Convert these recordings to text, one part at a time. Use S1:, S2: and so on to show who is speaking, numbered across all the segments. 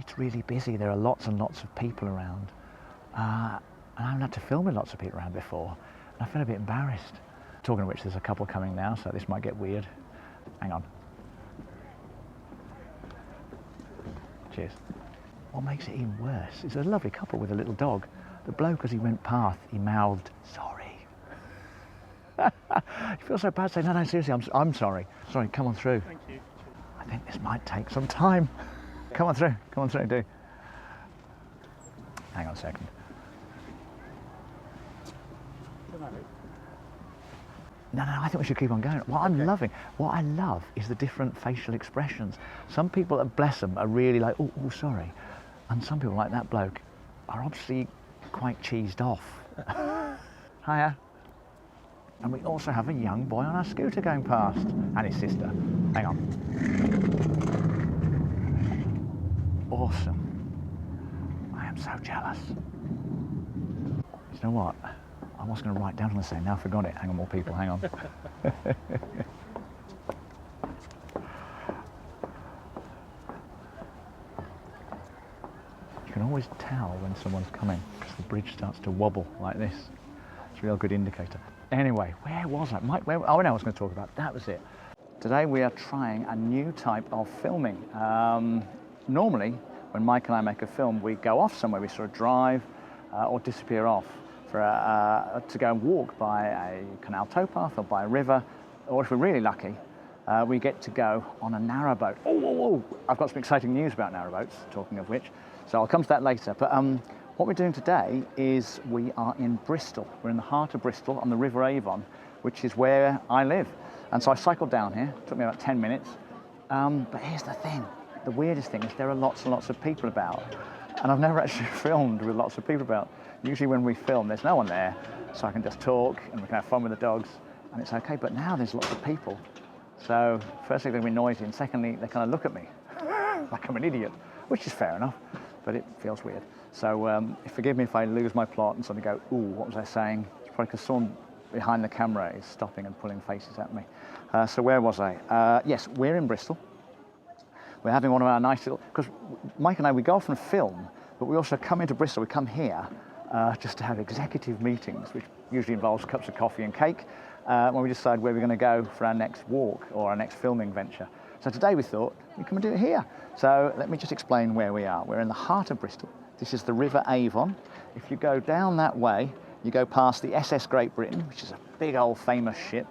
S1: it's really busy. There are lots and lots of people around. And I haven't had to film with lots of people around before. And I feel a bit embarrassed. Talking of which, there's a couple coming now, so this might get weird. Hang on. Cheers. What makes it even worse is a lovely couple with a little dog. The bloke, as he went past, he mouthed, "Sorry." You feel so bad saying, no, seriously, I'm sorry. Sorry, come on through.
S2: Thank you.
S1: I think this might take some time. Come on through, do. Hang on a second. No, I think we should keep on going. What I love is the different facial expressions. Some people, bless them, are really like, oh, sorry. And some people, like that bloke, are obviously quite cheesed off. Hiya. And we also have a young boy on our scooter going past, and his sister. Hang on. Awesome. I am so jealous. You know what? I was going to write down on the saying, now I forgot it. Hang on, more people, hang on. You can always tell when someone's coming because the bridge starts to wobble like this. It's a real good indicator. Anyway, where was I? Mike, oh, I know what I was going to talk about. That was it. Today we are trying a new type of filming. Normally, when Mike and I make a film, we go off somewhere, we sort of drive or disappear off to go and walk by a canal towpath or by a river, or if we're really lucky, we get to go on a narrowboat. Oh, I've got some exciting news about narrowboats, talking of which, so I'll come to that later. But what we're doing today is we are in Bristol. We're in the heart of Bristol on the River Avon, which is where I live. And so I cycled down here, it took me about 10 minutes. But here's the thing, the weirdest thing is there are lots and lots of people about. And I've never actually filmed with lots of people about. Usually when we film, there's no one there, so I can just talk and we can have fun with the dogs, and it's okay. But now there's lots of people. So firstly, they're going to be noisy, and secondly, they kind of look at me like I'm an idiot, which is fair enough, but it feels weird. So forgive me if I lose my plot and suddenly go, ooh, what was I saying? It's probably because someone behind the camera is stopping and pulling faces at me. So where was I? Yes, we're in Bristol. We're having one of our nice little, because Mike and I, we go off and film, but we also come into Bristol, we come here just to have executive meetings, which usually involves cups of coffee and cake, when we decide where we're going to go for our next walk or our next filming venture. So today we thought we'd come and do it here. So let me just explain where we are. We're in the heart of Bristol. This is the River Avon. If you go down that way, you go past the SS Great Britain, which is a big old famous ship.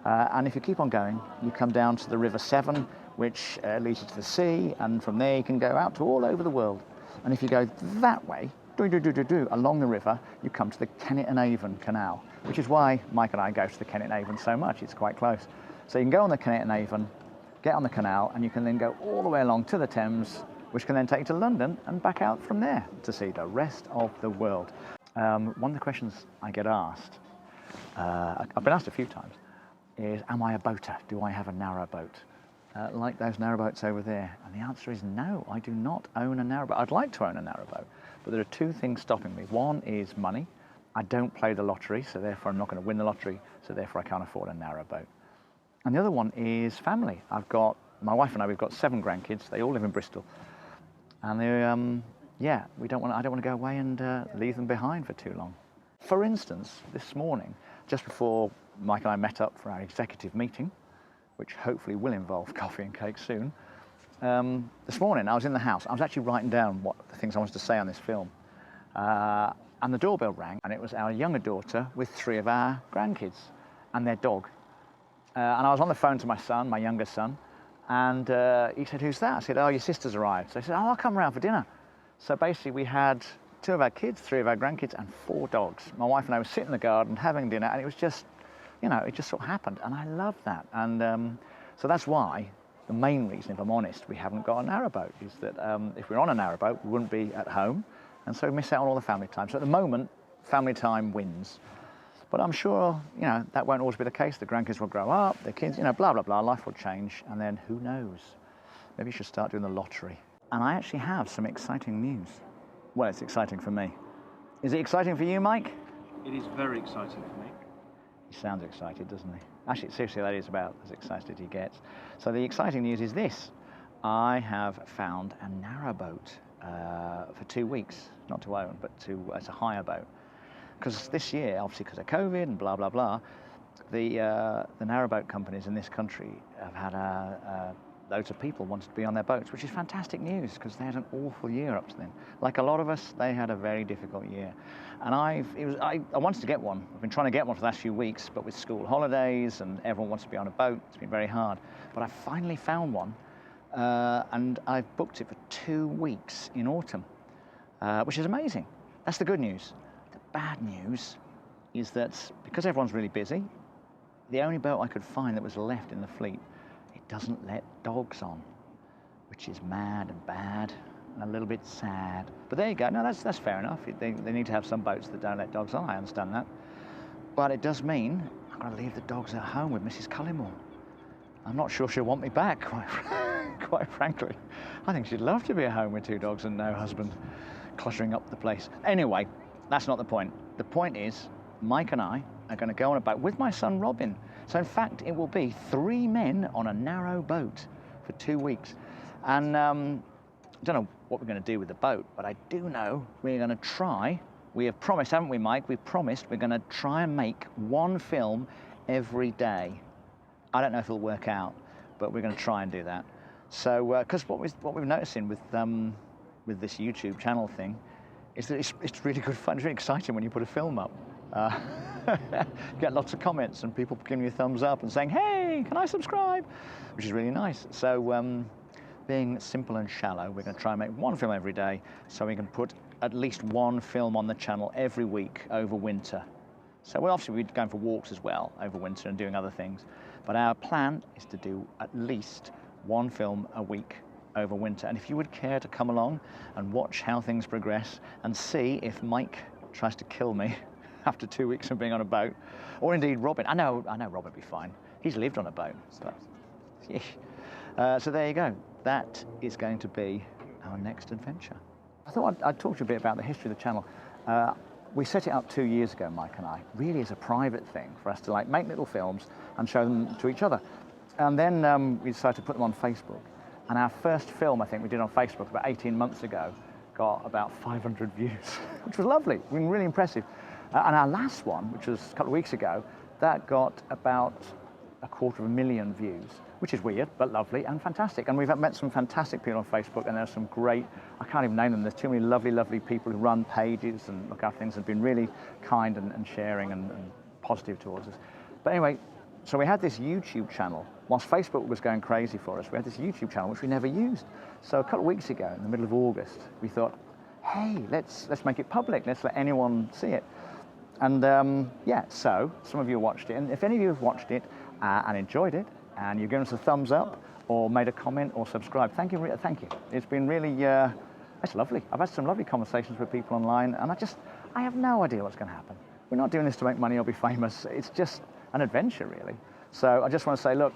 S1: And if you keep on going, you come down to the River Severn, which leads you to the sea, and from there you can go out to all over the world. And if you go that way, along the river, you come to the Kennet and Avon Canal, which is why Mike and I go to the Kennet and Avon so much. It's quite close. So you can go on the Kennet and Avon, get on the canal, and you can then go all the way along to the Thames, which can then take you to London and back out from there to see the rest of the world. One of the questions I get asked, I've been asked a few times, is, am I a boater? Do I have a narrowboat? Like those narrowboats over there? And the answer is no, I do not own a narrowboat. I'd like to own a narrowboat, but there are two things stopping me. One is money. I don't play the lottery, so therefore I'm not going to win the lottery, so therefore I can't afford a narrowboat. And the other one is family. I've got, my wife and I, we've got 7 grandkids. They all live in Bristol. And they, I don't want to go away and leave them behind for too long. For instance, this morning, just before Mike and I met up for our executive meeting, which hopefully will involve coffee and cake soon. This morning I was in the house. I was actually writing down what the things I wanted to say on this film. And the doorbell rang, and it was our younger daughter with 3 of our grandkids and their dog. And I was on the phone to my son, my younger son, and he said, "Who's that?" I said, "Oh, your sister's arrived." So he said, "Oh, I'll come round for dinner." So basically we had 2 of our kids, 3 of our grandkids, and 4 dogs. My wife and I were sitting in the garden having dinner, and it was just, it just sort of happened, and I love that. And so that's why, the main reason, if I'm honest, we haven't got a narrowboat, is that if we were on a narrowboat, we wouldn't be at home, and so we miss out on all the family time. So at the moment, family time wins. But I'm sure, that won't always be the case. The grandkids will grow up, the kids, blah, blah, blah, life will change, and then who knows? Maybe you should start doing the lottery. And I actually have some exciting news. Well, it's exciting for me. Is it exciting for you, Mike?
S2: It is very exciting for me.
S1: He sounds excited, doesn't he? Actually, seriously, that is about as excited as he gets. So the exciting news is this. I have found a narrowboat for 2 weeks, not to own, but to hire a boat. Because this year, obviously because of COVID and blah, blah, blah, the narrowboat companies in this country have had loads of people wanted to be on their boats, which is fantastic news because they had an awful year up to then. Like a lot of us, they had a very difficult year. And I wanted to get one. I've been trying to get one for the last few weeks, but with school holidays and everyone wants to be on a boat, it's been very hard. But I finally found one, and I've booked it for 2 weeks in autumn, which is amazing. That's the good news. The bad news is that because everyone's really busy, the only boat I could find that was left in the fleet, it doesn't let dogs on, which is mad and bad and a little bit sad. But there you go. No, that's fair enough. They need to have some boats that don't let dogs on. I understand that. But it does mean I'm going to leave the dogs at home with Mrs. Cullimore. I'm not sure she'll want me back, quite frankly. I think she'd love to be at home with 2 dogs and no husband cluttering up the place. Anyway, that's not the point. The point is, Mike and I are going to go on a boat with my son Robin. So in fact, it will be 3 men on a narrow boat for 2 weeks. And I don't know what we're going to do with the boat, but I do know we're going to try. We have promised, haven't we, Mike? We've promised we're going to try and make 1 film every day. I don't know if it'll work out, but we're going to try and do that. So, because what we're noticing with this YouTube channel thing is that it's really good fun. It's really exciting when you put a film up. You get lots of comments and people giving you a thumbs up and saying, "Hey, can I subscribe?" Which is really nice. So, being simple and shallow, we're going to try and make 1 film every day, so we can put at least 1 film on the channel every week over winter. So we'll obviously be going for walks as well over winter and doing other things. But our plan is to do at least 1 film a week over winter. And if you would care to come along and watch how things progress and see if Mike tries to kill me after 2 weeks of being on a boat, or indeed Robin. I know Robin would be fine. He's lived on a boat. But, so there you go. That is going to be our next adventure. I thought I'd talk to you a bit about the history of the channel. We set it up 2 years ago, Mike and I, really as a private thing for us to like make little films and show them to each other. And then we decided to put them on Facebook. And our first film, I think we did on Facebook about 18 months ago, got about 500 views, which was lovely, really impressive. And our last one, which was a couple of weeks ago, that got about 250,000 views, which is weird, but lovely and fantastic. And we've met some fantastic people on Facebook, and there's some great, I can't even name them, there's too many lovely people who run pages and look after things and been really kind and sharing and positive towards us. But anyway, so we had this YouTube channel. Whilst Facebook was going crazy for us, we had this YouTube channel which we never used. So a couple of weeks ago, in the middle of August, we thought, hey, let's make it public, let's let anyone see it. And yeah, so some of you watched it, and if any of you have watched it and enjoyed it, and you've given us a thumbs up, or made a comment, or subscribed, thank you. It's been really, it's lovely. I've had some lovely conversations with people online, and I have no idea what's going to happen. We're not doing this to make money or be famous. It's just an adventure, really. So I just want to say, look,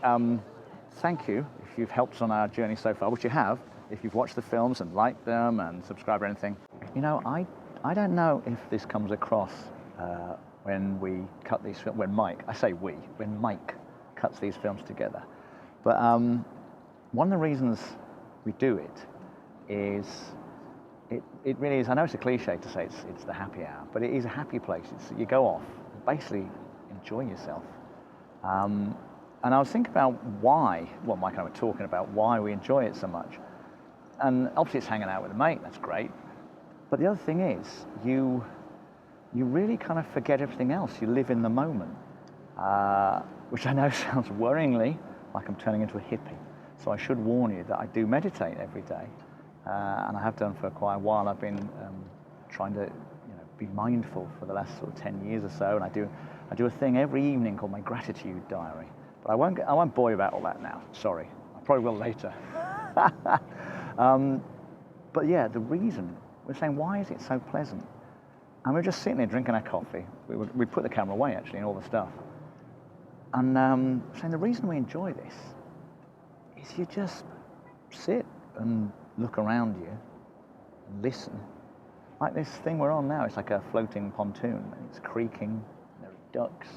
S1: thank you if you've helped us on our journey so far, which you have, if you've watched the films and liked them and subscribed or anything. You know, I don't know if this comes across when we cut these films, when Mike cuts these films together. But one of the reasons we do it is, it really is, I know it's a cliche to say it's the happy hour, but it is a happy place. You go off, basically enjoy yourself. And I was thinking about why, well, Mike and I were talking about why we enjoy it so much. And obviously it's hanging out with a mate, that's great. But the other thing is, you really kind of forget everything else. You live in the moment, which I know sounds worryingly like I'm turning into a hippie. So I should warn you that I do meditate every day. And I have done for quite a while. I've been trying to be mindful for the last sort of 10 years or so. And I do a thing every evening called my gratitude diary. But I won't bore you about all that now, sorry. I probably will later. But yeah, the reason, we're saying, why is it so pleasant? And we're just sitting there drinking our coffee. We put the camera away, actually, and all the stuff. And saying the reason we enjoy this is you just sit and look around you and listen. Like this thing we're on now, it's like a floating pontoon, and it's creaking, and there are ducks,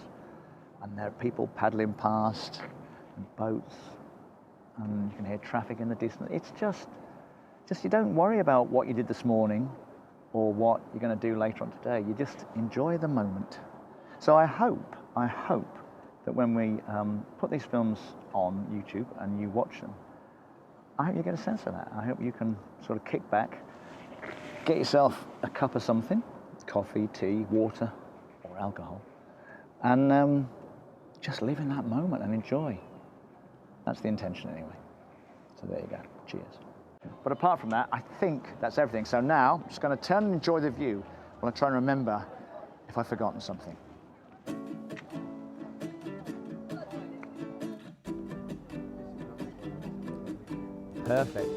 S1: and there are people paddling past, and boats, and you can hear traffic in the distance. It's just you don't worry about what you did this morning or what you're going to do later on today. You just enjoy the moment. So I hope that when we put these films on YouTube and you watch them, I hope you get a sense of that. I hope you can sort of kick back, get yourself a cup of something, coffee, tea, water, or alcohol, and just live in that moment and enjoy. That's the intention anyway. So there you go. Cheers. But apart from that, I think that's everything. So now, I'm just going to turn and enjoy the view while I try and remember if I've forgotten something. Perfect.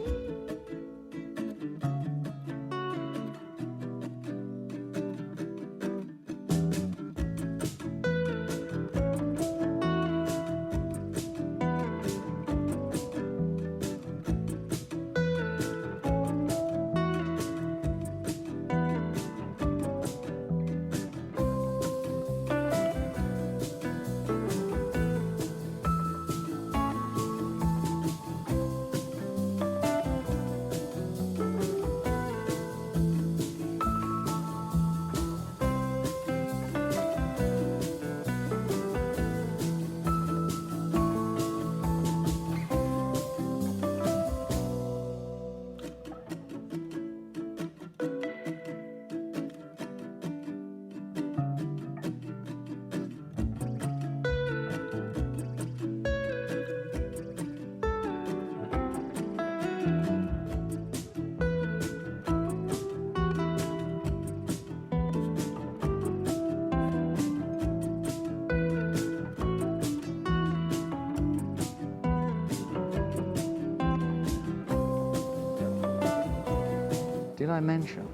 S1: Did I mention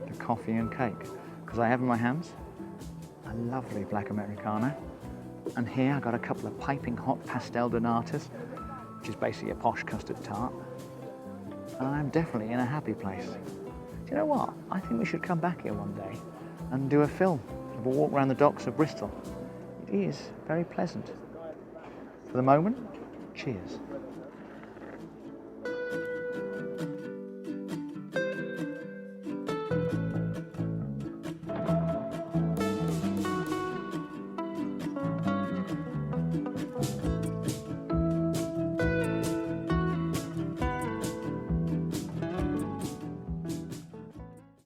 S1: the coffee and cake? Because I have in my hands a lovely black Americano. And here I got a couple of piping hot pastel donatas, which is basically a posh custard tart. And I'm definitely in a happy place. Do you know what? I think we should come back here one day and do a film of a walk around the docks of Bristol. It is very pleasant. For the moment, cheers.